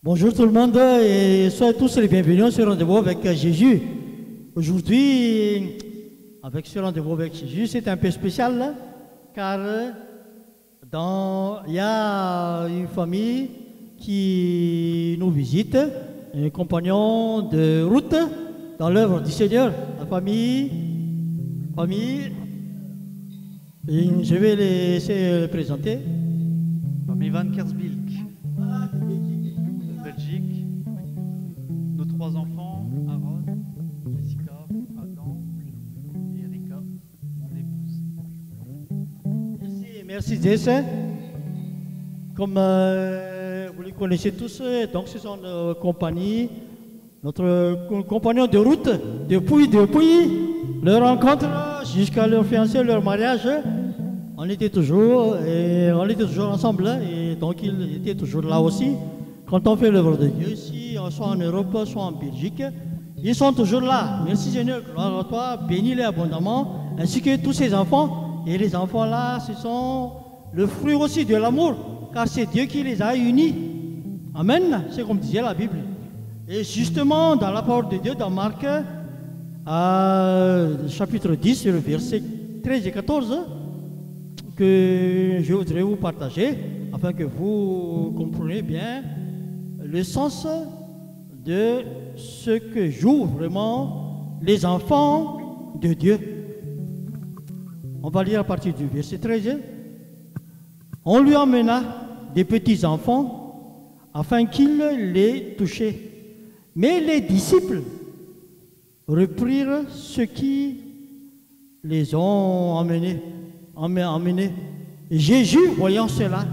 Bonjour tout le monde et soyez tous les bienvenus sur rendez-vous avec Jésus. Aujourd'hui, avec ce rendez-vous avec Jésus, c'est un peu spécial car il y a une famille qui nous visite, un compagnon de route dans l'œuvre du Seigneur. La famille, et je vais laisser présenter. Famille Van Kersbilk, de Belgique. Nos trois enfants, Aaron, Jessica, Adam et Erika, mon épouse. Merci Jess. Comme vous les connaissez tous, donc ce sont nos compagnies, notre compagnon de route depuis leur rencontre jusqu'à leur fiancée, leur mariage. On était toujours ensemble et donc ils étaient toujours là aussi. Quand on fait l'œuvre de Dieu, ici, soit en Europe, soit en Belgique, ils sont toujours là. Merci Seigneur, gloire à toi, bénis-les abondamment, ainsi que tous ces enfants. Et les enfants là, ce sont le fruit aussi de l'amour, car c'est Dieu qui les a unis. Amen, c'est comme disait la Bible. Et justement, dans la parole de Dieu, dans Marc, chapitre 10, le verset 13 et 14, que je voudrais vous partager, afin que vous compreniez bien le sens de ce que jouent vraiment les enfants de Dieu. On va lire à partir du verset 13. On lui emmena des petits enfants afin qu'il les touchât. Mais les disciples reprirent ceux qui les ont emmenés. Jésus, voyant cela,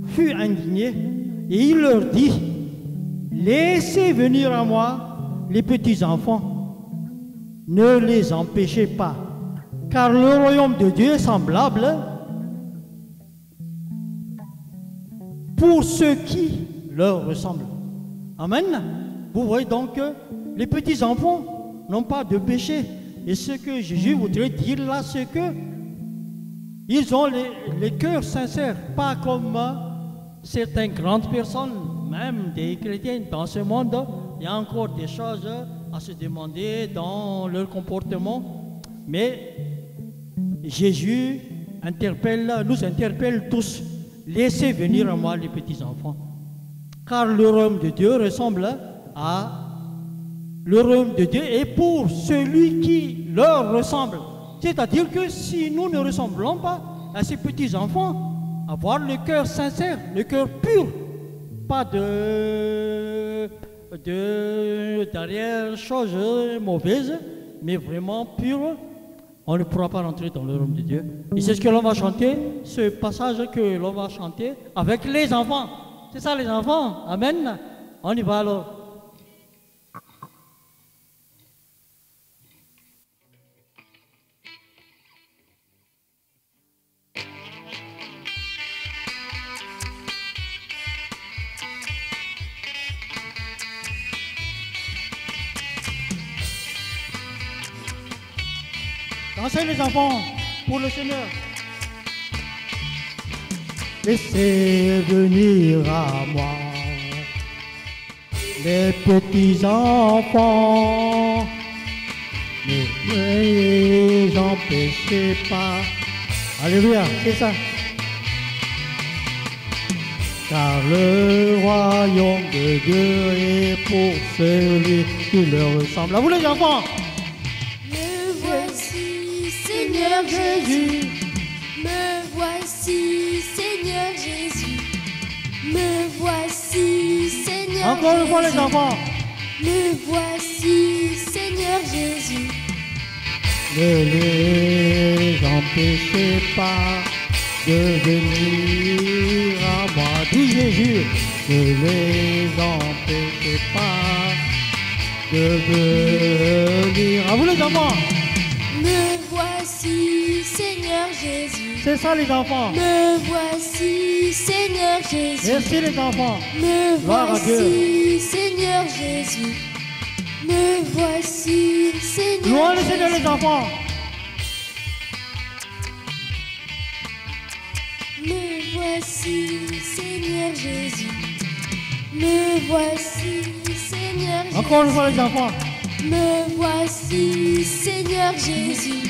fut indigné et il leur dit: laissez venir à moi les petits enfants, ne les empêchez pas, car le royaume de Dieu est semblable pour ceux qui leur ressemblent. Amen. Vous voyez donc que les petits enfants n'ont pas de péché. Et ce que Jésus voudrait dire là, c'est que ils ont les cœurs sincères, pas comme certaines grandes personnes, même des chrétiens dans ce monde. Il y a encore des choses à se demander dans leur comportement. Mais Jésus nous interpelle tous. Laissez venir à moi les petits enfants. Car le royaume de Dieu ressemble à... Le royaume de Dieu est pour celui qui leur ressemble. C'est-à-dire que si nous ne ressemblons pas à ces petits enfants, avoir le cœur sincère, le cœur pur, pas derrière choses mauvaises, mais vraiment pur, on ne pourra pas rentrer dans le royaume de Dieu. Et c'est ce que l'on va chanter, ce passage que l'on va chanter avec les enfants. C'est ça les enfants, amen. On y va alors. Dansez les enfants pour le Seigneur. Laissez venir à moi les petits enfants, ne les empêchez pas. Alléluia, c'est ça. Car le royaume de Dieu est pour celui qui leur ressemble. À vous les enfants. Seigneur Jésus, me voici, Seigneur Jésus, me voici, Seigneur Encore une fois les enfants. Me voici, Seigneur Jésus. Ne les empêchez pas de venir à moi. Dis Jésus, ne les empêchez pas de venir à vous les enfants. Me voici, Seigneur Jésus. C'est ça les enfants. Me voici, Seigneur Jésus. Merci les enfants. Me Gloire à Dieu. voici, Seigneur Jésus. Me voici, Seigneur Louons le Jésus. Seigneur les enfants. Me voici, Seigneur Jésus. Me voici, Seigneur Jésus. Encore une fois les enfants. Me voici, Seigneur Jésus.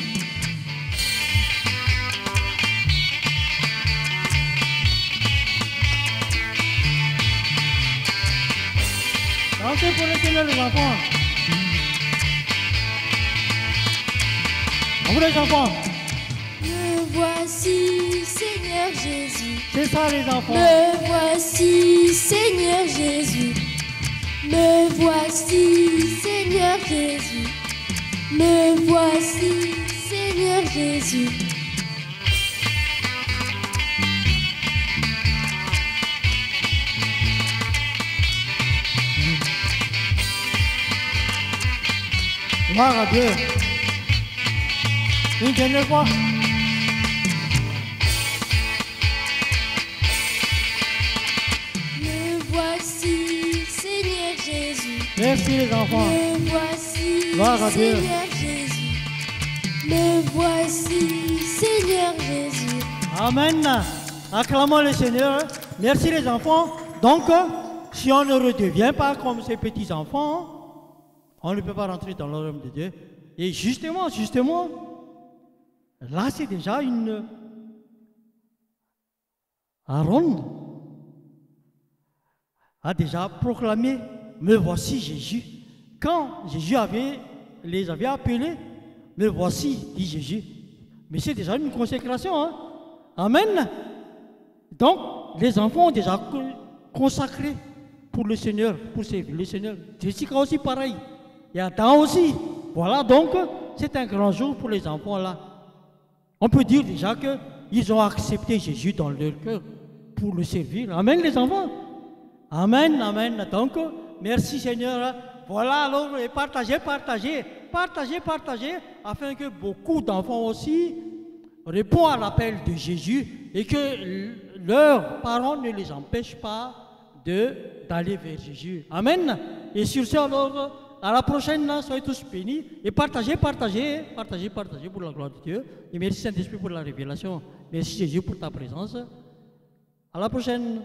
Dansez pour le Seigneur les enfants. À vous les enfants. Me voici, Seigneur Jésus. C'est ça les enfants. Me voici, Seigneur Jésus. Me voici, Seigneur Jésus. Me voici, Seigneur Jésus. Gloire à Dieu. Une dernière fois. Me voici, Seigneur Jésus. Merci les enfants. Me voici, Gloire à Dieu. Seigneur Jésus. Me voici, Seigneur Jésus. Amen. Acclamons le Seigneur. Merci les enfants. Donc, si on ne redevient pas comme ces petits enfants, on ne peut pas rentrer dans le royaume de Dieu. Et justement, là c'est déjà une Aaron a déjà proclamé, me voici Jésus. Quand Jésus les avait appelés, me voici, dit Jésus. Mais c'est déjà une consécration. Hein? Amen. Donc, les enfants ont déjà consacré pour le Seigneur, pour servir le Seigneur. Jessica aussi pareil. Et Adam aussi. Voilà, donc, c'est un grand jour pour les enfants là. On peut dire déjà qu'ils ont accepté Jésus dans leur cœur pour le servir. Amen, les enfants. Amen, amen. Donc, merci Seigneur. Voilà, alors, partagez, afin que beaucoup d'enfants aussi répondent à l'appel de Jésus et que leurs parents ne les empêchent pas d'aller vers Jésus. Amen. Et sur ce, alors, à la prochaine, soyez tous bénis et partagez pour la gloire de Dieu. Et merci Saint-Esprit pour la révélation. Merci Jésus pour ta présence. À la prochaine.